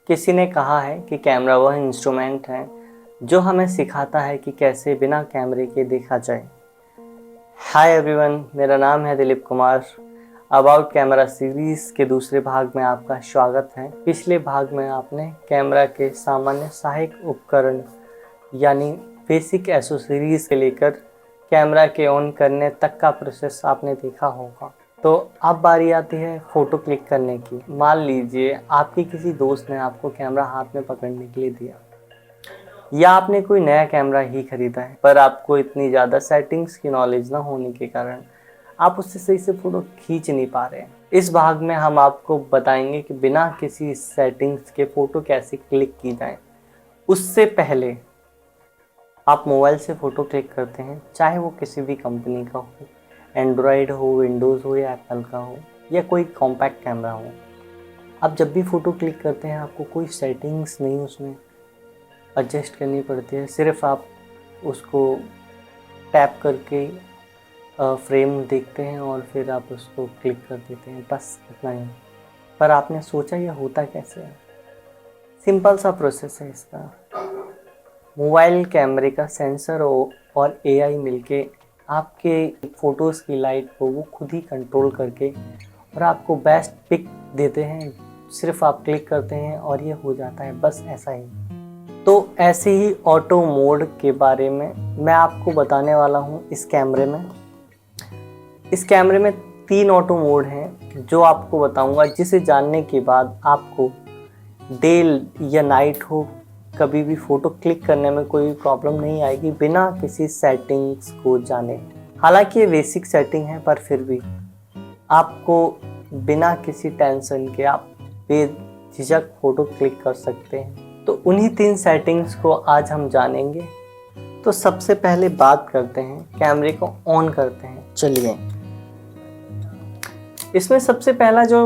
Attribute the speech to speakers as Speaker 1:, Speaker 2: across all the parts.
Speaker 1: किसी ने कहा है कि कैमरा वह इंस्ट्रूमेंट है जो हमें सिखाता है कि कैसे बिना कैमरे के देखा जाए। हाय एवरीवन, मेरा नाम है Dilip Kumar. About camera series के दूसरे भाग में आपका स्वागत है। पिछले भाग में आपने कैमरा के सामान्य सहायक उपकरण यानी बेसिक एसेसरीज से लेकर कैमरा के ऑन करने तक का प्रोसेस आपने देखा होगा। तो अब बारी आती है फ़ोटो क्लिक करने की। मान लीजिए आपके किसी दोस्त ने आपको कैमरा हाथ में पकड़ने के लिए दिया, या आपने कोई नया कैमरा ही खरीदा है, पर आपको इतनी ज़्यादा सेटिंग्स की नॉलेज ना होने के कारण आप उससे सही से फ़ोटो खींच नहीं पा रहे हैं। इस भाग में हम आपको बताएंगे कि बिना किसी सेटिंग्स के फ़ोटो कैसे क्लिक की जाए। उससे पहले आप मोबाइल से फ़ोटो क्लिक करते हैं, चाहे वो किसी भी कंपनी का हो, एंड्रॉयड हो, विंडोज़ हो या एप्पल का हो या कोई कॉम्पैक्ट कैमरा हो। आप जब भी फ़ोटो क्लिक करते हैं आपको कोई सेटिंग्स नहीं उसमें एडजस्ट करनी पड़ती है। सिर्फ आप उसको टैप करके फ्रेम देखते हैं और फिर आप उसको क्लिक कर देते हैं, बस इतना ही। पर आपने सोचा ये होता कैसे है? सिंपल सा प्रोसेस है इसका। मोबाइल कैमरे का सेंसर और एआई मिलके आपके फ़ोटोज़ की लाइट को वो खुद ही कंट्रोल करके और आपको बेस्ट पिक देते हैं। सिर्फ आप क्लिक करते हैं और ये हो जाता है, बस ऐसा ही। तो ऐसे ही ऑटो मोड के बारे में मैं आपको बताने वाला हूँ। इस कैमरे में 3 ऑटो मोड हैं जो आपको बताऊँगा, जिसे जानने के बाद आपको डे या नाइट हो, कभी भी फ़ोटो क्लिक करने में कोई प्रॉब्लम नहीं आएगी बिना किसी सेटिंग्स को जाने। हालांकि ये बेसिक सेटिंग है, पर फिर भी आपको बिना किसी टेंशन के आप बेझिझक फ़ोटो क्लिक कर सकते हैं। तो उन्हीं 3 सेटिंग्स को आज हम जानेंगे। तो सबसे पहले बात करते हैं, कैमरे को ऑन करते हैं। चलिए, इसमें सबसे पहला जो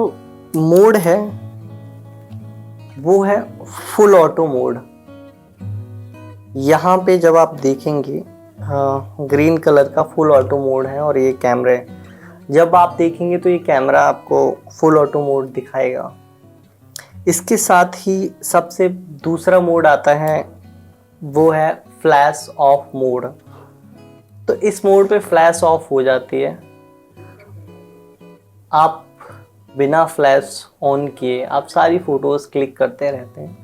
Speaker 1: मोड है वो है फुल ऑटो मोड। यहाँ पे जब आप देखेंगे ग्रीन कलर का फुल ऑटो मोड है और ये कैमरे, जब आप देखेंगे तो ये कैमरा आपको फुल ऑटो मोड दिखाएगा। इसके साथ ही सबसे दूसरा मोड आता है, वो है फ्लैश ऑफ मोड। तो इस मोड पे फ्लैश ऑफ हो जाती है, आप बिना फ्लैश ऑन किए आप सारी फोटोज क्लिक करते रहते हैं।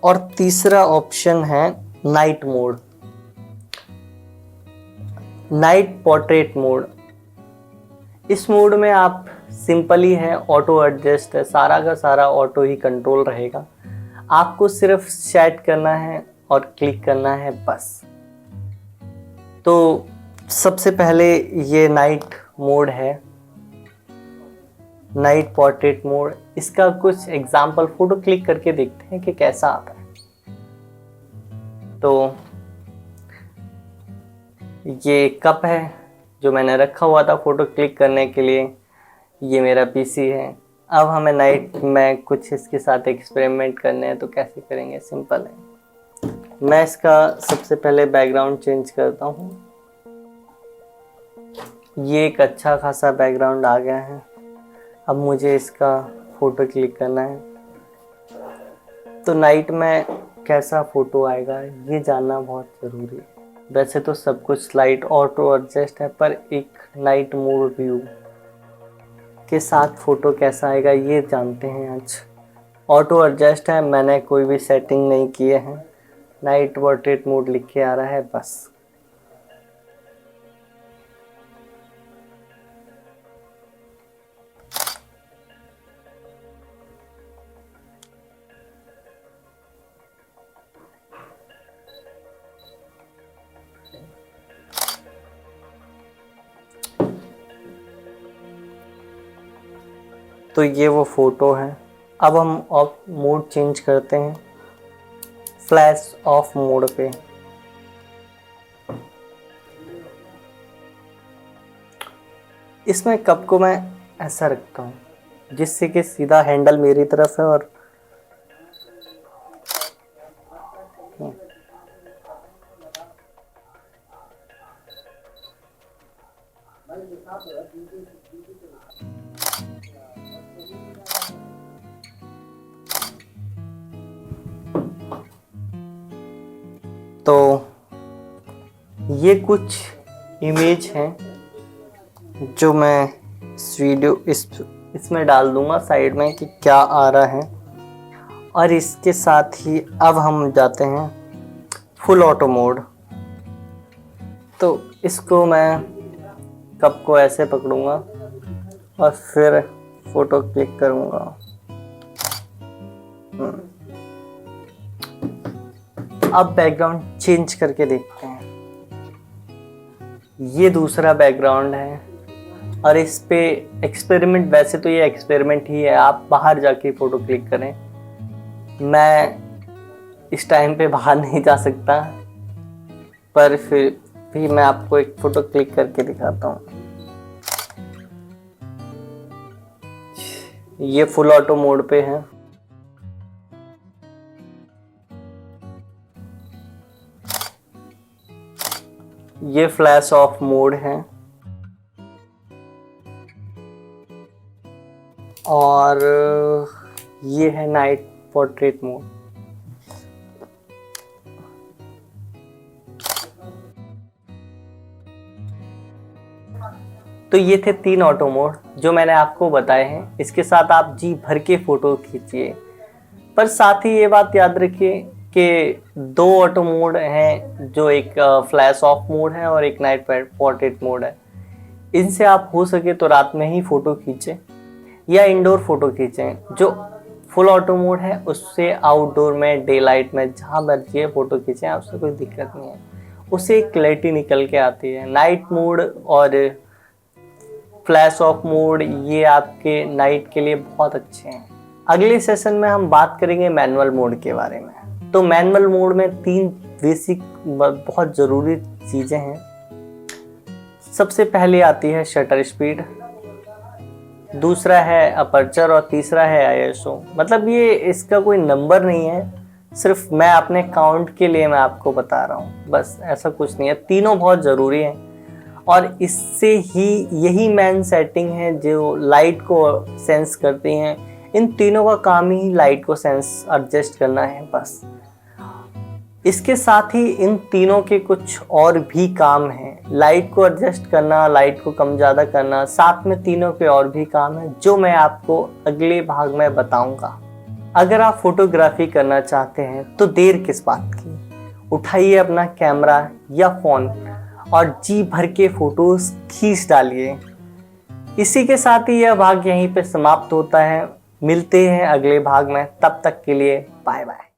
Speaker 1: और तीसरा ऑप्शन है night mode, night portrait mode. इस मोड में आप सिंपली है, ऑटो एडजस्ट है, सारा का सारा ऑटो ही कंट्रोल रहेगा। आपको सिर्फ सेट करना है और क्लिक करना है, बस। तो सबसे पहले ये नाइट मोड है, नाइट पोर्ट्रेट मोड। इसका कुछ एग्जांपल फोटो क्लिक करके देखते हैं कि कैसा आता है। तो ये कप है जो मैंने रखा हुआ था फोटो क्लिक करने के लिए, ये मेरा पीसी है। अब हमें नाइट में कुछ इसके साथ एक्सपेरिमेंट करने हैं, तो कैसे करेंगे? सिंपल है, मैं इसका सबसे पहले बैकग्राउंड चेंज करता हूँ। ये एक अच्छा खासा बैकग्राउंड आ गया है। अब मुझे इसका फ़ोटो क्लिक करना है। तो नाइट में कैसा फ़ोटो आएगा ये जानना बहुत ज़रूरी है। वैसे तो सब कुछ लाइट ऑटो एडजस्ट है, पर एक नाइट मोड व्यू के साथ फ़ोटो कैसा आएगा ये जानते हैं आज। ऑटो एडजस्ट है, मैंने कोई भी सेटिंग नहीं किए हैं। नाइट पोर्ट्रेट मोड लिख के आ रहा है, बस। तो ये वो फ़ोटो है। अब हम ऑफ मोड चेंज करते हैं फ्लैश ऑफ मोड पे। इसमें कप को मैं ऐसा रखता हूँ जिससे कि सीधा हैंडल मेरी तरफ है और तो ये कुछ इमेज हैं जो मैं इस वीडियो इसमें डाल दूंगा साइड में कि क्या आ रहा है। और इसके साथ ही अब हम जाते हैं फुल ऑटो मोड। तो इसको मैं कप को ऐसे पकड़ूंगा और फिर फोटो क्लिक करूंगा। अब बैकग्राउंड चेंज करके देखते हैं। ये दूसरा बैकग्राउंड है और इस पे एक्सपेरिमेंट, वैसे तो ये एक्सपेरिमेंट ही है, आप बाहर जाके फोटो क्लिक करें। मैं इस टाइम पे बाहर नहीं जा सकता, पर फिर भी मैं आपको एक फोटो क्लिक करके दिखाता हूँ। ये फुल ऑटो मोड पे है। ये फ्लैश ऑफ मोड है और ये है नाइट पोर्ट्रेट मोड। तो ये थे 3 ऑटो मोड जो मैंने आपको बताए हैं। इसके साथ आप जी भर के फोटो खींचिए, पर साथ ही ये बात याद रखिए कि 2 ऑटो मोड हैं, जो एक फ्लैश ऑफ मोड है और एक नाइट पोर्ट्रेट मोड है। इनसे आप हो सके तो रात में ही फोटो खींचें या इंडोर फोटो खींचें। जो फुल ऑटो मोड है उससे आउटडोर में, डे लाइट में, जहाँ मर्जी है फोटो खींचें, उससे कोई दिक्कत नहीं है, उससे एक क्लैरिटी निकल के आती है। नाइट मोड और फ्लैश ऑफ मोड ये आपके नाइट के लिए बहुत अच्छे हैं। अगले सेशन में हम बात करेंगे मैनुअल मोड के बारे में। तो मैनुअल मोड में 3 बेसिक बहुत ज़रूरी चीज़ें हैं। सबसे पहले आती है शटर स्पीड, दूसरा है अपर्चर और तीसरा है ISO। मतलब ये इसका कोई नंबर नहीं है, सिर्फ मैं अपने काउंट के लिए मैं आपको बता रहा हूँ, बस, ऐसा कुछ नहीं है। तीनों बहुत ज़रूरी हैं और इससे ही यही मेन सेटिंग है जो लाइट को सेंस करती हैं। इन तीनों का काम ही लाइट को सेंस एडजस्ट करना है बस। इसके साथ ही इन तीनों के कुछ और भी काम हैं, लाइट को एडजस्ट करना, लाइट को कम ज़्यादा करना, साथ में तीनों के और भी काम हैं जो मैं आपको अगले भाग में बताऊंगा। अगर आप फोटोग्राफी करना चाहते हैं तो देर किस बात की, उठाइए अपना कैमरा या फ़ोन और जी भर के फोटोज़ खींच डालिए। इसी के साथ ही यह भाग यहीं पे समाप्त होता है। मिलते हैं अगले भाग में, तब तक के लिए बाय बाय।